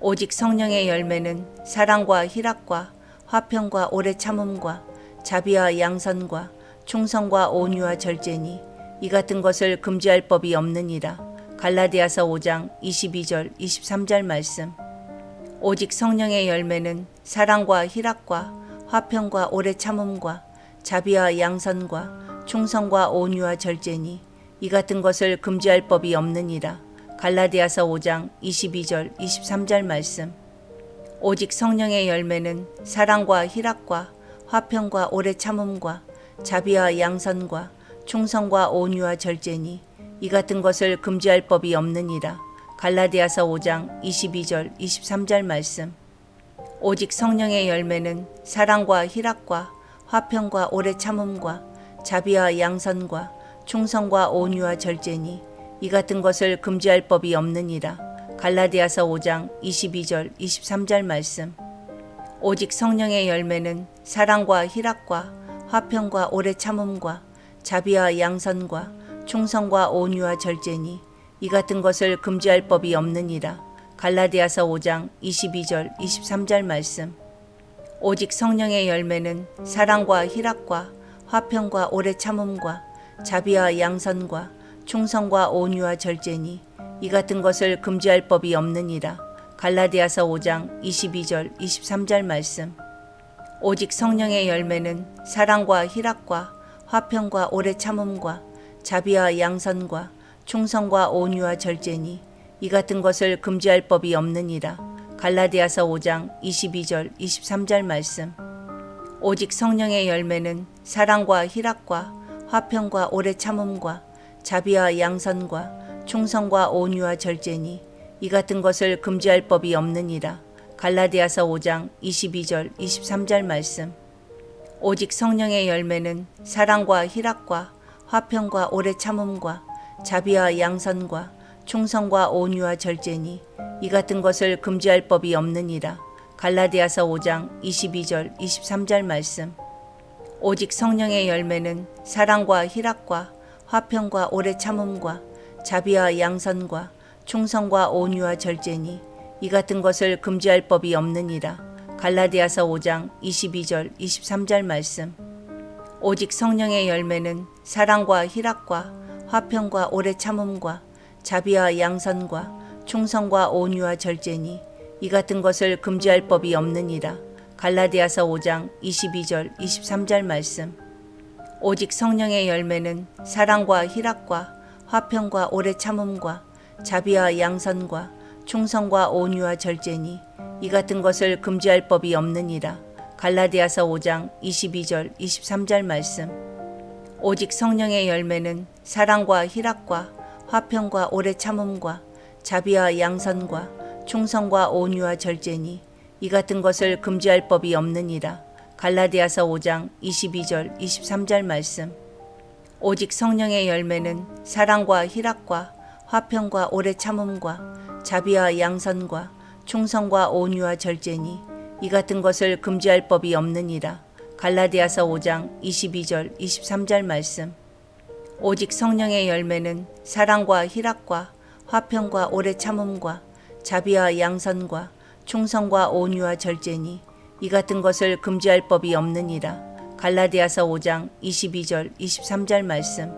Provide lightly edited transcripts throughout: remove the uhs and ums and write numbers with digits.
오직 성령의 열매는 사랑과 희락과 화평과 오래 참음과 자비와 양선과 충성과 온유와 절제니 이 같은 것을 금지할 법이 없느니라. 갈라디아서 5장 22절 23절 말씀. 오직 성령의 열매는 사랑과 희락과 화평과 오래 참음과 자비와 양선과 충성과 온유와 절제니 이 같은 것을 금지할 법이 없느니라. 갈라디아서 5장 22절 23절 말씀. 오직 성령의 열매는 사랑과 희락과 화평과 오래 참음과 자비와 양선과 충성과 온유와 절제니 이 같은 것을 금지할 법이 없느니라. 갈라디아서 5장 22절 23절 말씀. 오직 성령의 열매는 사랑과 희락과 화평과 오래 참음과 자비와 양선과 충성과 온유와 절제니 이 같은 것을 금지할 법이 없느니라. 갈라디아서 5장 22절 23절 말씀. 오직 성령의 열매는 사랑과 희락과 화평과 오래 참음과 자비와 양선과 충성과 온유와 절제니 이 같은 것을 금지할 법이 없느니라. 갈라디아서 5장 22절 23절 말씀. 오직 성령의 열매는 사랑과 희락과 화평과 오래 참음과 자비와 양선과 충성과 온유와 절제니 이 같은 것을 금지할 법이 없느니라. 갈라디아서 5장 22절 23절 말씀. 오직 성령의 열매는 사랑과 희락과 화평과 오래 참음과 자비와 양선과 충성과 온유와 절제니 이 같은 것을 금지할 법이 없느니라. 갈라디아서 5장 22절 23절 말씀. 오직 성령의 열매는 사랑과 희락과 화평과 오래 참음과 자비와 양선과 충성과 온유와 절제니 이 같은 것을 금지할 법이 없느니라. 갈라디아서 5장 22절 23절 말씀. 오직 성령의 열매는 사랑과 희락과 화평과 오래 참음과 자비와 양선과 충성과 온유와 절제니 이 같은 것을 금지할 법이 없느니라. 갈라디아서 5장 22절 23절 말씀. 오직 성령의 열매는 사랑과 희락과 화평과 오래 참음과 자비와 양선과 충성과 온유와 절제니 이 같은 것을 금지할 법이 없느니라. 갈라디아서 5장 22절 23절 말씀. 오직 성령의 열매는 사랑과 희락과 화평과 오래 참음과 자비와 양선과 충성과 온유와 절제니 이 같은 것을 금지할 법이 없느니라. 갈라디아서 5장 22절 23절 말씀. 오직 성령의 열매는 사랑과 희락과 화평과 오래 참음과 자비와 양선과 충성과 온유와 절제니 이 같은 것을 금지할 법이 없느니라. 갈라디아서 5장 22절 23절 말씀. 오직 성령의 열매는 사랑과 희락과 화평과 오래 참음과 자비와 양선과 충성과 온유와 절제니 이 같은 것을 금지할 법이 없느니라. 갈라디아서 5장 22절 23절 말씀. 오직 성령의 열매는 사랑과 희락과 화평과 오래 참음과 자비와 양선과 충성과 온유와 절제니 이 같은 것을 금지할 법이 없느니라. 갈라디아서 5장 22절 23절 말씀. 오직 성령의 열매는 사랑과 희락과 화평과 오래 참음과 자비와 양선과 충성과 온유와 절제니 이 같은 것을 금지할 법이 없느니라. 갈라디아서 5장 22절 23절 말씀.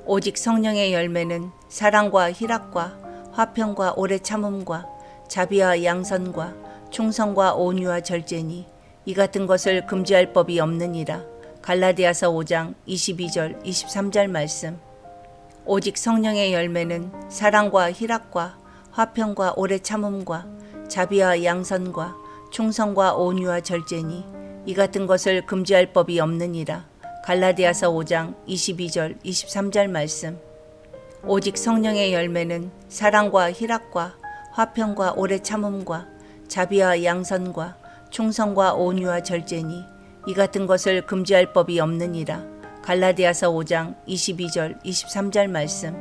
오직 성령의 열매는 사랑과 희락과 화평과 오래 참음과 자비와 양선과 충성과 온유와 절제니 이 같은 것을 금지할 법이 없느니라. 갈라디아서 5장 22절 23절 말씀. 오직 성령의 열매는 사랑과 희락과 화평과 오래 참음과 자비와 양선과 충성과 온유와 절제니 이 같은 것을 금지할 법이 없느니라. 갈라디아서 5장 22절 23절 말씀. 오직 성령의 열매는 사랑과 희락과 화평과 오래 참음과 자비와 양선과 충성과 온유와 절제니 이 같은 것을 금지할 법이 없느니라. 갈라디아서 5장 22절 23절 말씀.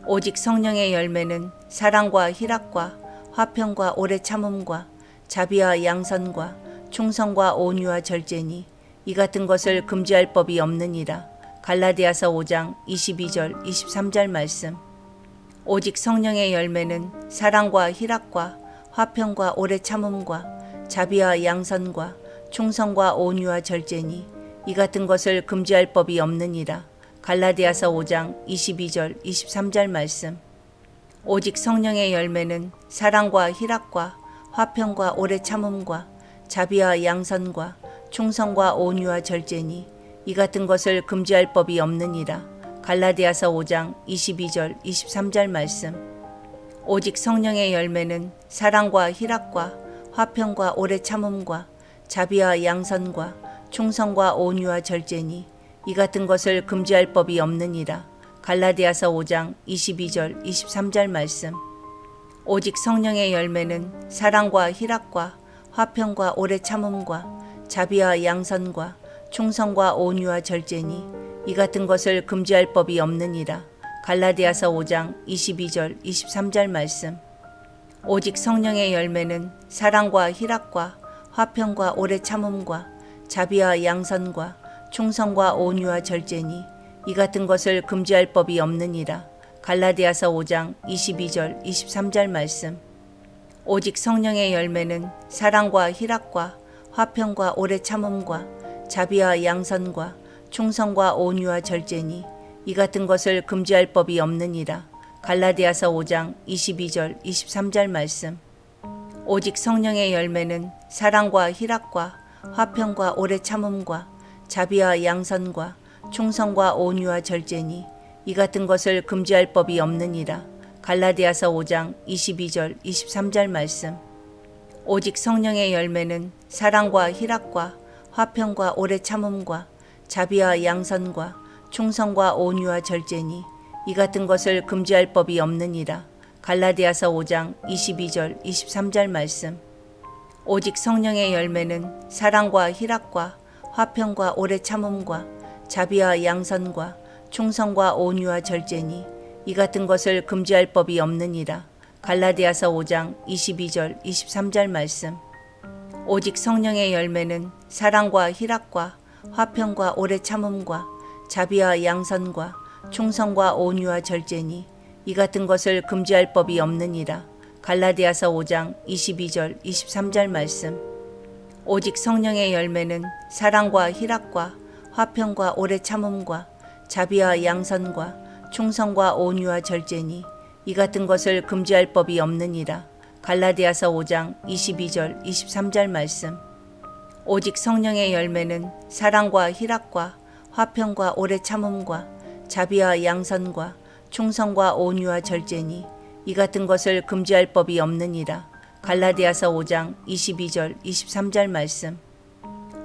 오직 성령의 열매는 사랑과 희락과 화평과 오래 참음과 자비와 양선과 충성과 온유와 절제니 이 같은 것을 금지할 법이 없느니라. 갈라디아서 5장 22절 23절 말씀. 오직 성령의 열매는 사랑과 희락과 화평과 오래 참음과 자비와 양선과 충성과 온유와 절제니 이 같은 것을 금지할 법이 없느니라. 갈라디아서 5장 22절 23절 말씀. 오직 성령의 열매는 사랑과 희락과 화평과 오래 참음과 자비와 양선과 충성과 온유와 절제니 이 같은 것을 금지할 법이 없느니라. 갈라디아서 5장 22절 23절 말씀. 오직 성령의 열매는 사랑과 희락과 화평과 오래 참음과 자비와 양선과 충성과 온유와 절제니 이 같은 것을 금지할 법이 없느니라. 갈라디아서 5장 22절 23절 말씀. 오직 성령의 열매는 사랑과 희락과 화평과 오래 참음과 자비와 양선과 충성과 온유와 절제니 이 같은 것을 금지할 법이 없느니라. 갈라디아서 5장 22절 23절 말씀. 오직 성령의 열매는 사랑과 희락과 화평과 오래 참음과 자비와 양선과 충성과 온유와 절제니 이 같은 것을 금지할 법이 없느니라. 갈라디아서 5장 22절 23절 말씀. 오직 성령의 열매는 사랑과 희락과 화평과 오래 참음과 자비와 양선과 충성과 온유와 절제니 이 같은 것을 금지할 법이 없느니라. 갈라디아서 5장 22절 23절 말씀. 오직 성령의 열매는 사랑과 희락과 화평과 오래 참음과 자비와 양선과 충성과 온유와 절제니 이 같은 것을 금지할 법이 없느니라. 갈라디아서 5장 22절 23절 말씀. 오직 성령의 열매는 사랑과 희락과 화평과 오래 참음과 자비와 양선과 충성과 온유와 절제니 이 같은 것을 금지할 법이 없느니라. 갈라디아서 5장 22절 23절 말씀. 오직 성령의 열매는 사랑과 희락과 화평과 오래 참음과 자비와 양선과 충성과 온유와 절제니 이 같은 것을 금지할 법이 없느니라. 갈라디아서 5장 22절 23절 말씀. 오직 성령의 열매는 사랑과 희락과 화평과 오래 참음과 자비와 양선과 충성과 온유와 절제니 이 같은 것을 금지할 법이 없느니라. 갈라디아서 5장 22절 23절 말씀. 오직 성령의 열매는 사랑과 희락과 화평과 오래 참음과 자비와 양선과 충성과 온유와 절제니 이 같은 것을 금지할 법이 없느니라. 갈라디아서 5장 22절 23절 말씀. 오직 성령의 열매는 사랑과 희락과 화평과 오래 참음과 자비와 양선과 충성과 온유와 절제니 이 같은 것을 금지할 법이 없느니라. 갈라디아서 5장 22절 23절 말씀.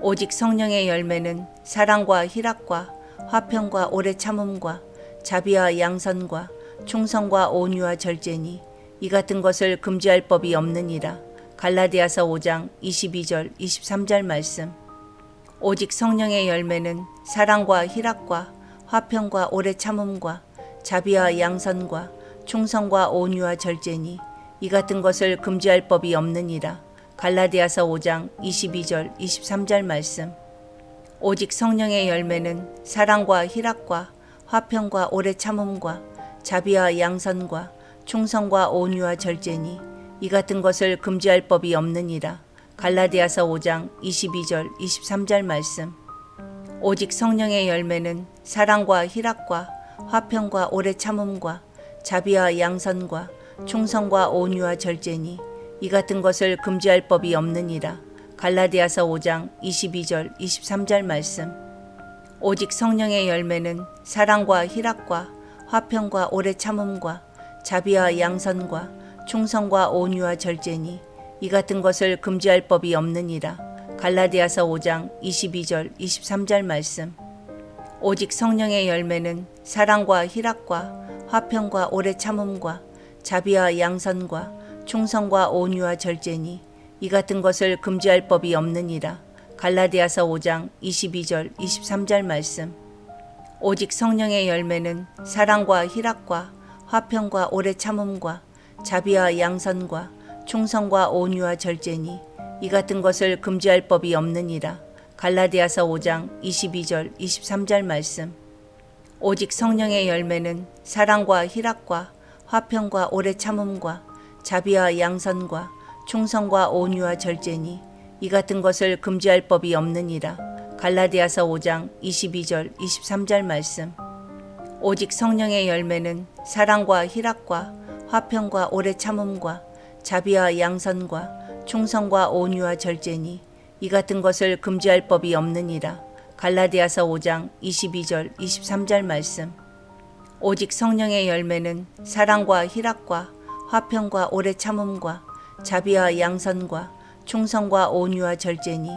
오직 성령의 열매는 사랑과 희락과 화평과 오래 참음과 자비와 양선과 충성과 온유와 절제니 이 같은 것을 금지할 법이 없느니라. 갈라디아서 5장 22절 23절 말씀. 오직 성령의 열매는 사랑과 희락과 화평과 오래 참음과 자비와 양선과 충성과 온유와 절제니 이 같은 것을 금지할 법이 없느니라. 갈라디아서 5장 22절 23절 말씀. 오직 성령의 열매는 사랑과 희락과 화평과 오래 참음과 자비와 양선과 충성과 온유와 절제니 이 같은 것을 금지할 법이 없느니라. 갈라디아서 5장 22절 23절 말씀. 오직 성령의 열매는 사랑과 희락과 화평과 오래 참음과 자비와 양선과 충성과 온유와 절제니 이 같은 것을 금지할 법이 없느니라. 갈라디아서 5장 22절 23절 말씀. 오직 성령의 열매는 사랑과 희락과 화평과 오래 참음과 자비와 양선과 충성과 온유와 절제니 이 같은 것을 금지할 법이 없느니라. 갈라디아서 5장 22절 23절 말씀. 오직 성령의 열매는 사랑과 희락과 화평과 오래 참음과 자비와 양선과 충성과 온유와 절제니 이 같은 것을 금지할 법이 없느니라. 갈라디아서 5장 22절 23절 말씀. 오직 성령의 열매는 사랑과 희락과 화평과 오래 참음과 자비와 양선과 충성과 온유와 절제니 이 같은 것을 금지할 법이 없느니라. 갈라디아서 5장 22절 23절 말씀. 오직 성령의 열매는 사랑과 희락과 화평과 오래 참음과 자비와 양선과 충성과 온유와 절제니 이 같은 것을 금지할 법이 없느니라. 갈라디아서 5장 22절 23절 말씀. 오직 성령의 열매는 사랑과 희락과 화평과 오래 참음과 자비와 양선과 충성과 온유와 절제니 이 같은 것을 금지할 법이 없느니라. 갈라디아서 5장 22절 23절 말씀. 오직 성령의 열매는 사랑과 희락과 화평과 오래 참음과 자비와 양선과 충성과 온유와 절제니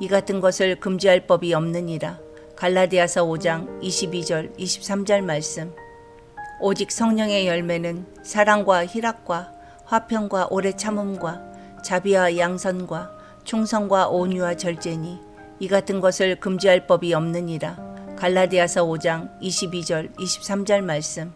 이 같은 것을 금지할 법이 없느니라. 갈라디아서 5장 22절 23절 말씀. 오직 성령의 열매는 사랑과 희락과 화평과 오래 참음과 자비와 양선과 충성과 온유와 절제니 이 같은 것을 금지할 법이 없느니라. 갈라디아서 5장 22절 23절 말씀.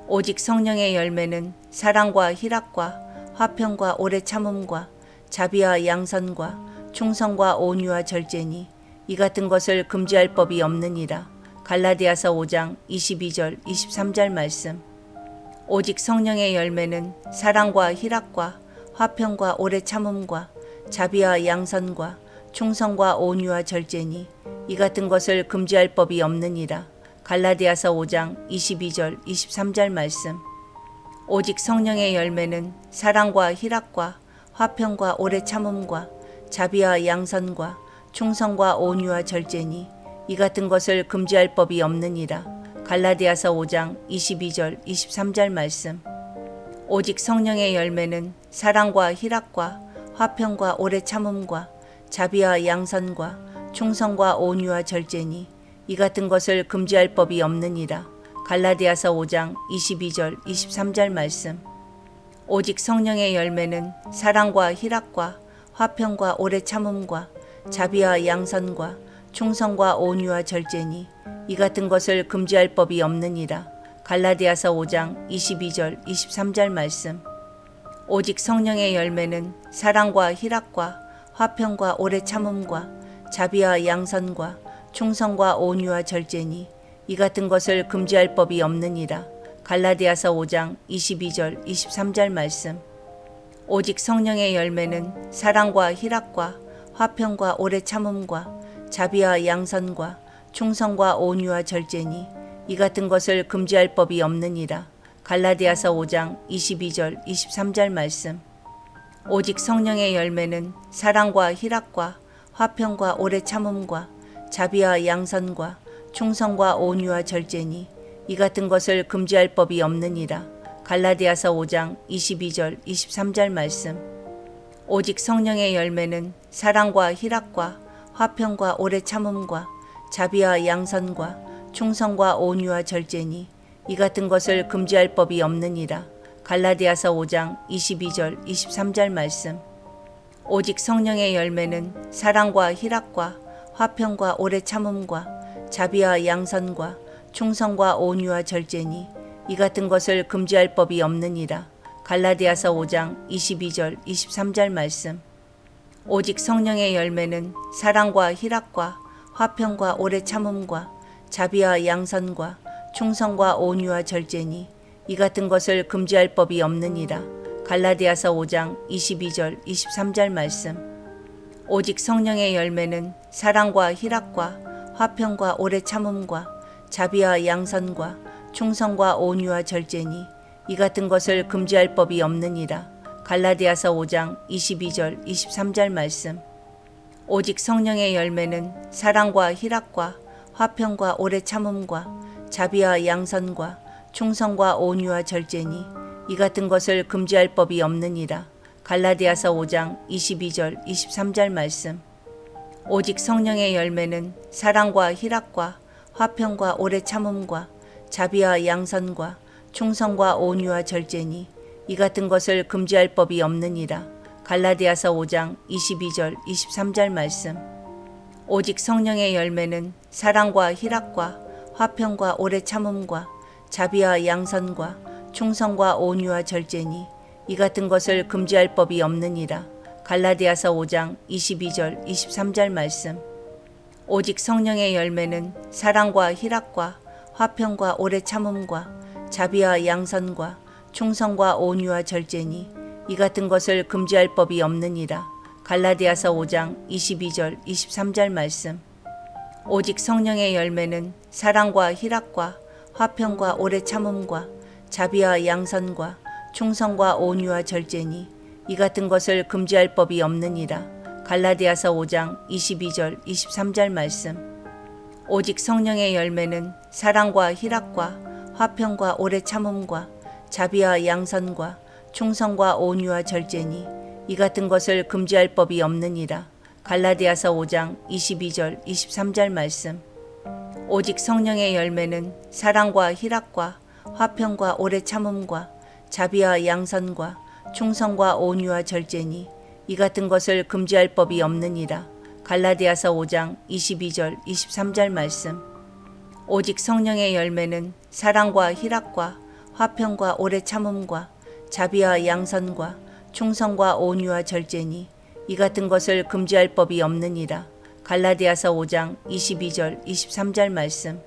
오직 성령의 열매는 사랑과 희락과 화평과 오래 참음과 자비와 양선과 충성과 온유와 절제니 이 같은 것을 금지할 법이 없느니라. 갈라디아서 5장 22절 23절 말씀. 오직 성령의 열매는 사랑과 희락과 화평과 오래 참음과 자비와 양선과 충성과 온유와 절제니 이 같은 것을 금지할 법이 없느니라. 갈라디아서 5장 22절 23절 말씀. 오직 성령의 열매는 사랑과 희락과 화평과 오래 참음과 자비와 양선과 충성과 온유와 절제니 이 같은 것을 금지할 법이 없느니라. 갈라디아서 5장 22절 23절 말씀. 오직 성령의 열매는 사랑과 희락과 화평과 오래 참음과 자비와 양선과 충성과 온유와 절제니 이 같은 것을 금지할 법이 없느니라. 갈라디아서 5장 22절 23절 말씀. 오직 성령의 열매는 사랑과 희락과 화평과 오래 참음과 자비와 양선과 충성과 온유와 절제니 이 같은 것을 금지할 법이 없느니라. 갈라디아서 5장 22절 23절 말씀. 오직 성령의 열매는 사랑과 희락과 화평과 오래 참음과 자비와 양선과 충성과 온유와 절제니 이 같은 것을 금지할 법이 없느니라. 갈라디아서 5장 22절 23절 말씀. 오직 성령의 열매는 사랑과 희락과 화평과 오래 참음과 자비와 양선과 충성과 온유와 절제니 이 같은 것을 금지할 법이 없느니라. 갈라디아서 5장 22절 23절 말씀. 오직 성령의 열매는 사랑과 희락과 화평과 오래 참음과 자비와 양선과 충성과 온유와 절제니 이 같은 것을 금지할 법이 없느니라. 갈라디아서 5장 22절 23절 말씀. 오직 성령의 열매는 사랑과 희락과 화평과 오래 참음과 자비와 양선과 충성과 온유와 절제니 이 같은 것을 금지할 법이 없느니라. 갈라디아서 5장 22절 23절 말씀. 오직 성령의 열매는 사랑과 희락과 화평과 오래 참음과 자비와 양선과 충성과 온유와 절제니 이 같은 것을 금지할 법이 없느니라. 갈라디아서 5장 22절 23절 말씀. 오직 성령의 열매는 사랑과 희락과 화평과 오래 참음과 자비와 양선과 충성과 온유와 절제니 이 같은 것을 금지할 법이 없느니라. 갈라디아서 5장 22절 23절 말씀. 오직 성령의 열매는 사랑과 희락과 화평과 오래 참음과 자비와 양선과 충성과 온유와 절제니 이 같은 것을 금지할 법이 없느니라. 갈라디아서 5장 22절 23절 말씀. 오직 성령의 열매는 사랑과 희락과 화평과 오래 참음과 자비와 양선과 충성과 온유와 절제니 이 같은 것을 금지할 법이 없느니라. 갈라디아서 5장 22절 23절 말씀. 오직 성령의 열매는 사랑과 희락과 화평과 오래 참음과 자비와 양선과 충성과 온유와 절제니 이 같은 것을 금지할 법이 없느니라. 갈라디아서 5장 22절 23절 말씀. 오직 성령의 열매는 사랑과 희락과 화평과 오래 참음과 자비와 양선과 충성과 온유와 절제니 이 같은 것을 금지할 법이 없느니라. 갈라디아서 5장 22절 23절 말씀. 오직 성령의 열매는 사랑과 희락과 화평과 오래 참음과 자비와 양선과 충성과 온유와 절제니 이 같은 것을 금지할 법이 없느니라. 갈라디아서 5장 22절 23절 말씀. 오직 성령의 열매는 사랑과 희락과 화평과 오래 참음과 자비와 양선과 충성과 온유와 절제니 이 같은 것을 금지할 법이 없느니라. 갈라디아서 5장 22절 23절 말씀. 오직 성령의 열매는 사랑과 희락과 화평과 오래 참음과 자비와 양선과 충성과 온유와 절제니 이 같은 것을 금지할 법이 없느니라. 갈라디아서 5장 22절 23절 말씀. 오직 성령의 열매는 사랑과 희락과 화평과 오래 참음과 자비와 양선과 충성과 온유와 절제니 이 같은 것을 금지할 법이 없느니라. 갈라디아서 5장 22절 23절 말씀. 오직 성령의 열매는 사랑과 희락과 화평과 오래 참음과 자비와 양선과 충성과 온유와 절제니 이 같은 것을 금지할 법이 없느니라. 갈라디아서 5장 22절 23절 말씀.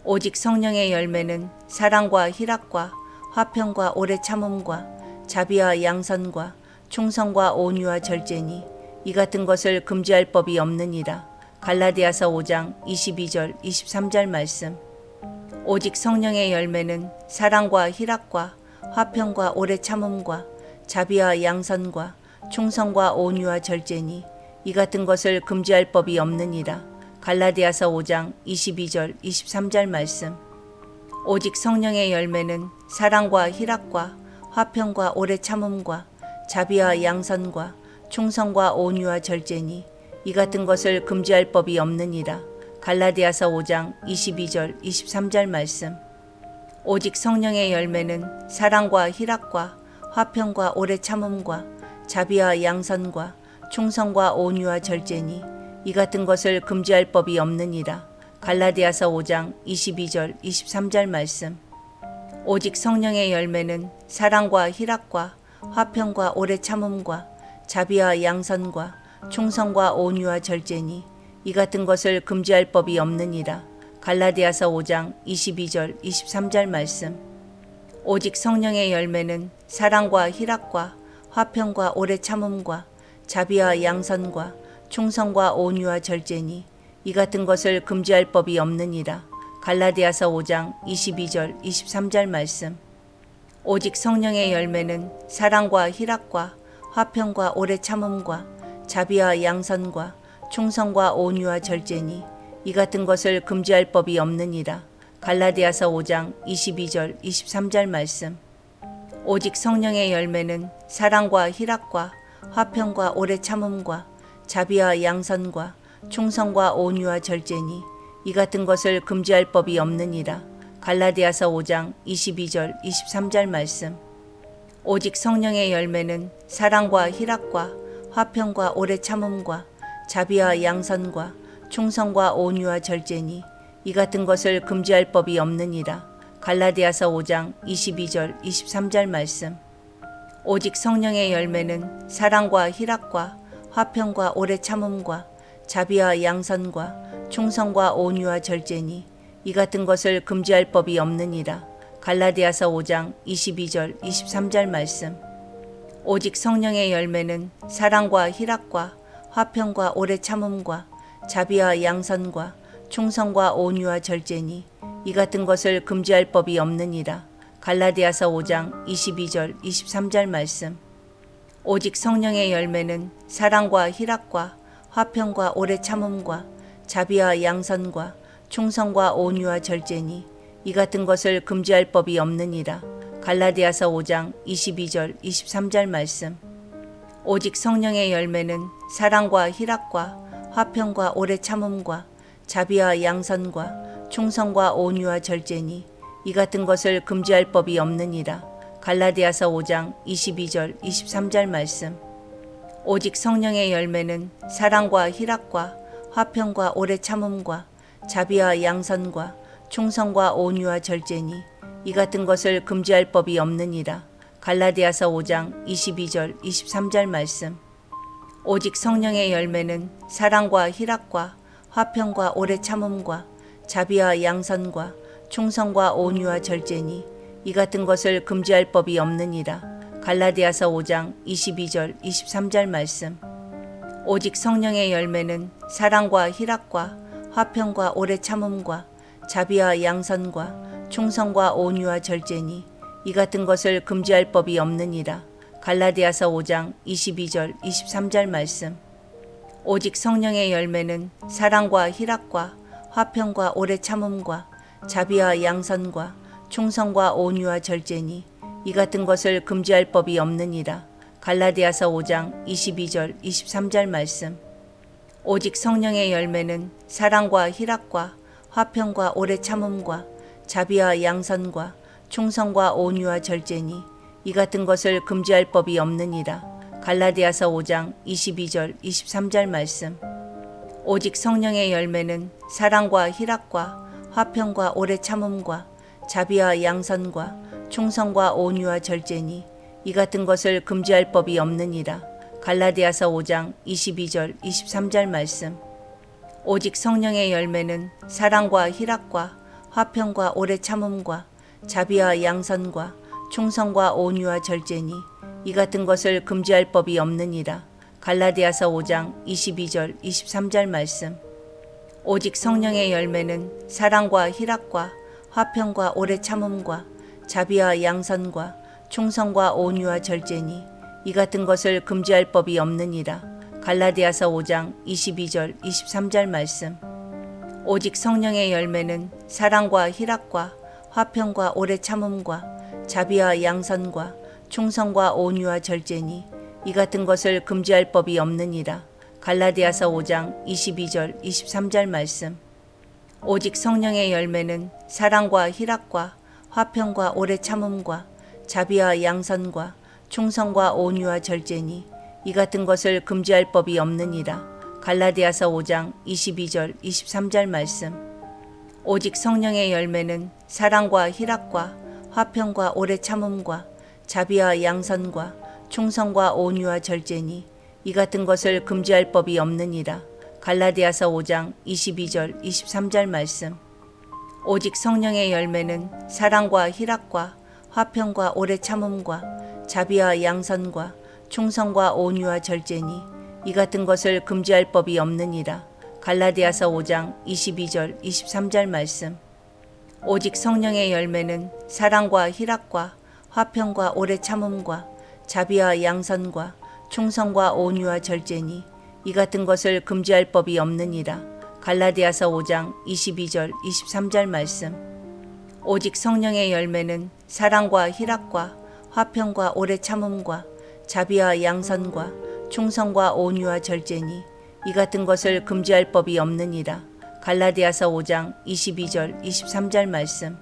오직 성령의 열매는 사랑과 희락과 화평과 오래 참음과 자비와 양선과 충성과 온유와 절제니 이 같은 것을 금지할 법이 없느니라. 갈라디아서 5장 22절 23절 말씀. 오직 성령의 열매는 사랑과 희락과 화평과 오래 참음과 자비와 양선과 충성과 온유와 절제니 이 같은 것을 금지할 법이 없느니라. 갈라디아서 5장 22절 23절 말씀. 오직 성령의 열매는 사랑과 희락과 화평과 오래 참음과 자비와 양선과 충성과 온유와 절제니 이 같은 것을 금지할 법이 없느니라. 갈라디아서 5장 22절 23절 말씀. 오직 성령의 열매는 사랑과 희락과 화평과 오래 참음과 자비와 양선과 충성과 온유와 절제니 이 같은 것을 금지할 법이 없느니라. 갈라디아서 5장 22절 23절 말씀. 오직 성령의 열매는 사랑과 희락과 화평과 오래 참음과 자비와 양선과 충성과 온유와 절제니 이 같은 것을 금지할 법이 없느니라. 갈라디아서 5장 22절 23절 말씀. 오직 성령의 열매는 사랑과 희락과 화평과 오래 참음과 자비와 양선과 충성과 온유와 절제니 이 같은 것을 금지할 법이 없느니라. 갈라디아서 5장 22절 23절 말씀. 오직 성령의 열매는 사랑과 희락과 화평과 오래 참음과 자비와 양선과 충성과 온유와 절제니 이 같은 것을 금지할 법이 없느니라. 갈라디아서 5장 22절 23절 말씀. 오직 성령의 열매는 사랑과 희락과 화평과 오래 참음과 자비와 양선과 충성과 온유와 절제니 이 같은 것을 금지할 법이 없느니라. 갈라디아서 5장 22절 23절 말씀. 오직 성령의 열매는 사랑과 희락과 화평과 오래 참음과 자비와 양선과 충성과 온유와 절제니 이 같은 것을 금지할 법이 없느니라. 갈라디아서 5장 22절 23절 말씀. 오직 성령의 열매는 사랑과 희락과 화평과 오래 참음과 자비와 양선과 충성과 온유와 절제니 이 같은 것을 금지할 법이 없느니라. 갈라디아서 5장 22절 23절 말씀. 오직 성령의 열매는 사랑과 희락과 화평과 오래 참음과 자비와 양선과 충성과 온유와 절제니 이 같은 것을 금지할 법이 없느니라. 갈라디아서 5장 22절 23절 말씀. 오직 성령의 열매는 사랑과 희락과 화평과 오래 참음과 자비와 양선과 충성과 온유와 절제니 이 같은 것을 금지할 법이 없느니라. 갈라디아서 5장 22절 23절 말씀. 오직 성령의 열매는 사랑과 희락과 화평과 오래 참음과 자비와 양선과 충성과 온유와 절제니 이 같은 것을 금지할 법이 없느니라. 갈라디아서 5장 22절 23절 말씀. 오직 성령의 열매는 사랑과 희락과 화평과 오래 참음과 자비와 양선과 충성과 온유와 절제니 이 같은 것을 금지할 법이 없느니라. 갈라디아서 5장 22절 23절 말씀. 오직 성령의 열매는 사랑과 희락과 화평과 오래 참음과 자비와 양선과 충성과 온유와 절제니 이 같은 것을 금지할 법이 없느니라. 갈라디아서 5장 22절 23절 말씀. 오직 성령의 열매는 사랑과 희락과 화평과 오래 참음과 자비와 양선과 충성과 온유와 절제니 이 같은 것을 금지할 법이 없느니라. 갈라디아서 5장 22절 23절 말씀. 오직 성령의 열매는 사랑과 희락과 화평과 오래 참음과 자비와 양선과 충성과 온유와 절제니 이 같은 것을 금지할 법이 없느니라. 갈라디아서 5장 22절 23절 말씀. 오직 성령의 열매는 사랑과 희락과 화평과 오래 참음과 자비와 양선과 충성과 온유와 절제니 이 같은 것을 금지할 법이 없느니라. 갈라디아서 5장 22절 23절 말씀. 오직 성령의 열매는 사랑과 희락과 화평과 오래 참음과 자비와 양선과 충성과 온유와 절제니 이 같은 것을 금지할 법이 없느니라. 갈라디아서 5장 22절 23절 말씀. 오직 성령의 열매는 사랑과 희락과 화평과 오래 참음과 자비와 양선과 충성과 온유와 절제니 이 같은 것을 금지할 법이 없느니라. 갈라디아서 5장 22절 23절 말씀. 오직 성령의 열매는 사랑과 희락과 화평과 오래 참음과 자비와 양선과 충성과 온유와 절제니 이 같은 것을 금지할 법이 없느니라. 갈라디아서 5장 22절 23절 말씀. 오직 성령의 열매는 사랑과 희락과 화평과 오래 참음과 자비와 양선과 충성과 온유와 절제니 이 같은 것을 금지할 법이 없느니라. 갈라디아서 5장 22절 23절 말씀. 오직 성령의 열매는 사랑과 희락과 화평과 오래 참음과 자비와 양선과 충성과 온유와 절제니 이 같은 것을 금지할 법이 없느니라. 갈라디아서 5장 22절 23절 말씀. 오직 성령의 열매는 사랑과 희락과 화평과 오래 참음과 자비와 양선과 충성과 온유와 절제니 이 같은 것을 금지할 법이 없느니라. 갈라디아서 5장 22절 23절 말씀. 오직 성령의 열매는 사랑과 희락과 화평과 오래 참음과 자비와 양선과 충성과 온유와 절제니 이 같은 것을 금지할 법이 없느니라. 갈라디아서 5장 22절 23절 말씀. 오직 성령의 열매는 사랑과 희락과 화평과 오래 참음과 자비와 양선과 충성과 온유와 절제니 이 같은 것을 금지할 법이 없느니라. 갈라디아서 5장 22절 23절 말씀. 오직 성령의 열매는 사랑과 희락과 화평과 오래 참음과 자비와 양선과 충성과 온유와 절제니 이 같은 것을 금지할 법이 없느니라. 갈라디아서 5장 22절 23절 말씀.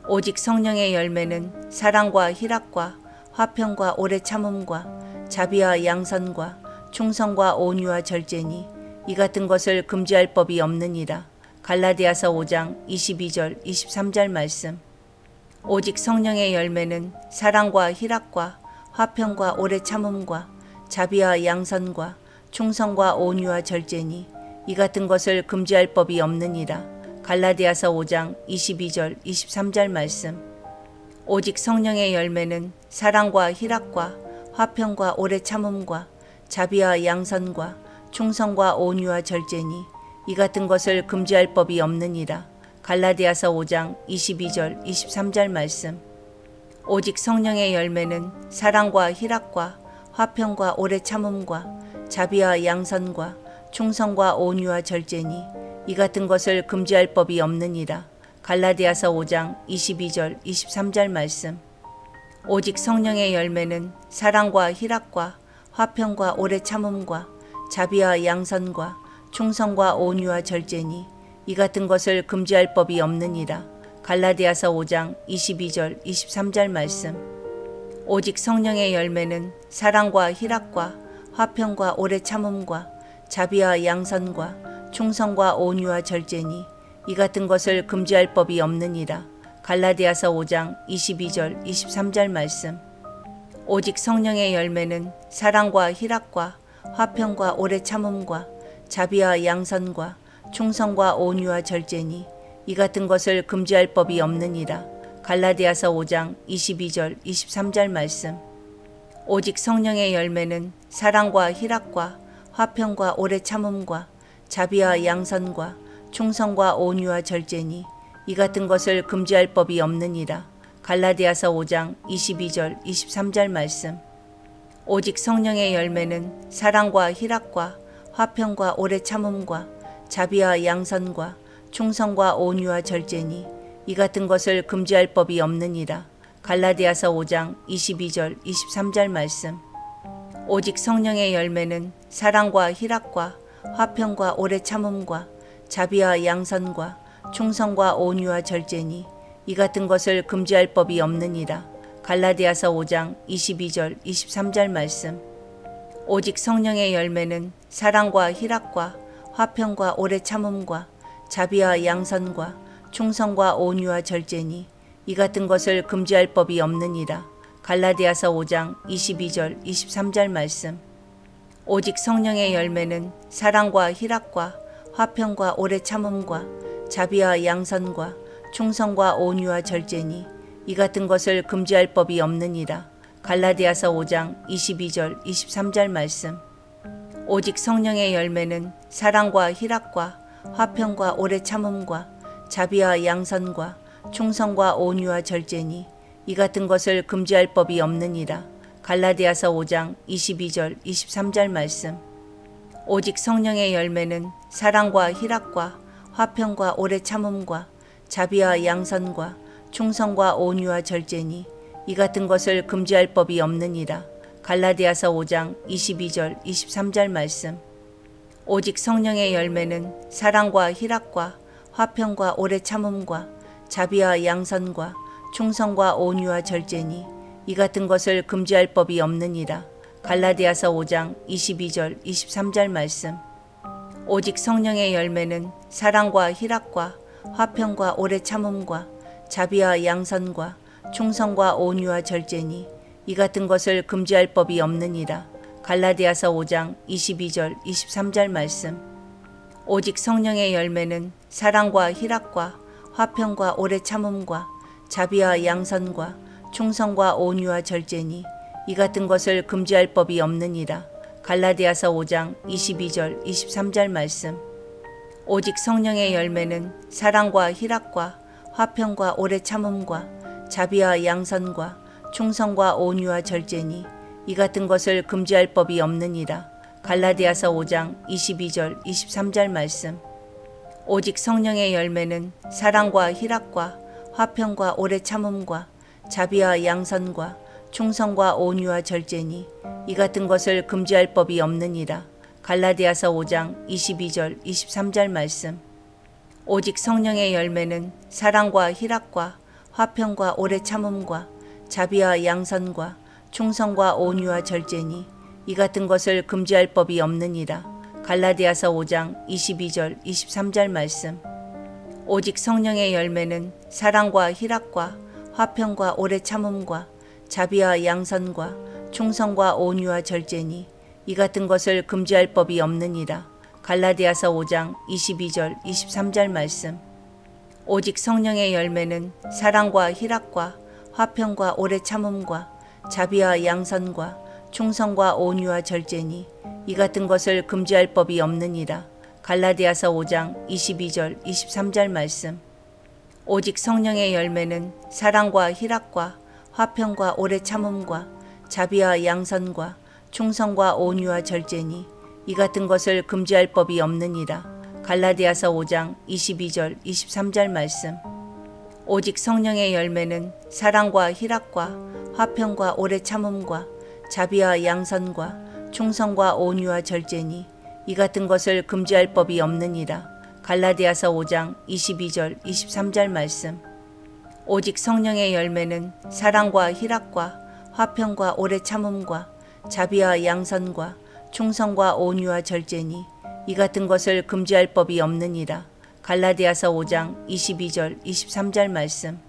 오직 성령의 열매는 사랑과 희락과 화평과 오래 참음과 자비와 양선과 충성과 온유와 절제니 이 같은 것을 금지할 법이 없느니라. 갈라디아서 5장 22절 23절 말씀. 오직 성령의 열매는 사랑과 희락과 화평과 오래 참음과 자비와 양선과 충성과 온유와 절제니 이 같은 것을 금지할 법이 없느니라. 갈라디아서 5장 22절 23절 말씀. 오직 성령의 열매는 사랑과 희락과 화평과 오래 참음과 자비와 양선과 충성과 온유와 절제니 이 같은 것을 금지할 법이 없느니라. 갈라디아서 5장 22절 23절 말씀. 오직 성령의 열매는 사랑과 희락과 화평과 오래 참음과 자비와 양선과 충성과 온유와 절제니 이 같은 것을 금지할 법이 없느니라. 갈라디아서 5장 22절 23절 말씀. 오직 성령의 열매는 사랑과 희락과 화평과 오래 참음과 자비와 양선과 충성과 온유와 절제니 이 같은 것을 금지할 법이 없느니라. 갈라디아서 5장 22절 23절 말씀. 오직 성령의 열매는 사랑과 희락과 화평과 오래 참음과 자비와 양선과 충성과 온유와 절제니 이 같은 것을 금지할 법이 없느니라. 갈라디아서 5장 22절 23절 말씀. 오직 성령의 열매는 사랑과 희락과 화평과 오래 참음과 자비와 양선과 충성과 온유와 절제니 이 같은 것을 금지할 법이 없느니라. 갈라디아서 5장 22절 23절 말씀. 오직 성령의 열매는 사랑과 희락과 화평과 오래 참음과 자비와 양선과 충성과 온유와 절제니 이 같은 것을 금지할 법이 없느니라. 갈라디아서 5장 22절 23절 말씀. 오직 성령의 열매는 사랑과 희락과 화평과 오래 참음과 자비와 양선과 충성과 온유와 절제니 이 같은 것을 금지할 법이 없느니라. 갈라디아서 5장 22절 23절 말씀. 오직 성령의 열매는 사랑과 희락과 화평과 오래 참음과 자비와 양선과 충성과 온유와 절제니 이 같은 것을 금지할 법이 없느니라. 갈라디아서 5장 22절 23절 말씀. 오직 성령의 열매는 사랑과 희락과 화평과 오래 참음과 자비와 양선과 충성과 온유와 절제니 이 같은 것을 금지할 법이 없느니라. 갈라디아서 5장 22절 23절 말씀. 오직 성령의 열매는 사랑과 희락과 화평과 오래 참음과 자비와 양선과 충성과 온유와 절제니 이 같은 것을 금지할 법이 없느니라. 갈라디아서 5장 22절 23절 말씀. 오직 성령의 열매는 사랑과 희락과 화평과 오래 참음과 자비와 양선과 충성과 온유와 절제니 이 같은 것을 금지할 법이 없느니라. 갈라디아서 5장 22절 23절 말씀. 오직 성령의 열매는 사랑과 희락과 화평과 오래 참음과 자비와 양선과 충성과 온유와 절제니 이 같은 것을 금지할 법이 없느니라. 갈라디아서 5장 22절 23절 말씀. 오직 성령의 열매는 사랑과 희락과 화평과 오래 참음과 자비와 양선과 충성과 온유와 절제니 이 같은 것을 금지할 법이 없느니라. 갈라디아서 5장 22절 23절 말씀. 오직 성령의 열매는 사랑과 희락과 화평과 오래 참음과 자비와 양선과 충성과 온유와 절제니 이 같은 것을 금지할 법이 없느니라. 갈라디아서 5장 22절 23절 말씀. 오직 성령의 열매는 사랑과 희락과 화평과 오래 참음과 자비와 양선과 충성과 온유와 절제니 이 같은 것을 금지할 법이 없느니라. 갈라디아서 5장 22절 23절 말씀. 오직 성령의 열매는 사랑과 희락과 화평과 오래 참음과 자비와 양선과 충성과 온유와 절제니 이 같은 것을 금지할 법이 없느니라. 갈라디아서 5장 22절 23절 말씀. 오직 성령의 열매는 사랑과 희락과 화평과 오래 참음과 자비와 양선과 충성과 온유와 절제니 이 같은 것을 금지할 법이 없느니라. 갈라디아서 5장 22절 23절 말씀. 오직 성령의 열매는 사랑과 희락과 화평과 오래 참음과 자비와 양선과 충성과 온유와 절제니 이 같은 것을 금지할 법이 없느니라. 갈라디아서 5장 22절 23절 말씀. 오직 성령의 열매는 사랑과 희락과 화평과 오래 참음과 자비와 양선과 충성과 온유와 절제니 이 같은 것을 금지할 법이 없느니라. 갈라디아서 5장 22절 23절 말씀. 오직 성령의 열매는 사랑과 희락과 화평과 오래 참음과 자비와 양선과 충성과 온유와 절제니 이 같은 것을 금지할 법이 없느니라. 갈라디아서 5장 22절 23절 말씀. 오직 성령의 열매는 사랑과 희락과 화평과 오래 참음과 자비와 양선과 충성과 온유와 절제니 이 같은 것을 금지할 법이 없느니라. 갈라디아서 5장 22절 23절 말씀. 오직 성령의 열매는 사랑과 희락과 화평과 오래 참음과 자비와 양선과 충성과 온유와 절제니 이 같은 것을 금지할 법이 없느니라. 갈라디아서 5장 22절 23절 말씀. 오직 성령의 열매는 사랑과 희락과 화평과 오래 참음과 자비와 양선과 충성과 온유와 절제니 이 같은 것을 금지할 법이 없느니라. 갈라디아서 5장 22절 23절 말씀.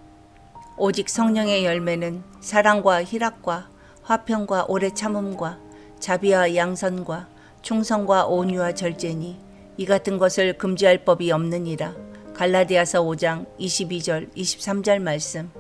오직 성령의 열매는 사랑과 희락과 화평과 오래 참음과 자비와 양선과 충성과 온유와 절제니 이 같은 것을 금지할 법이 없느니라. 갈라디아서 5장 22절 23절 말씀.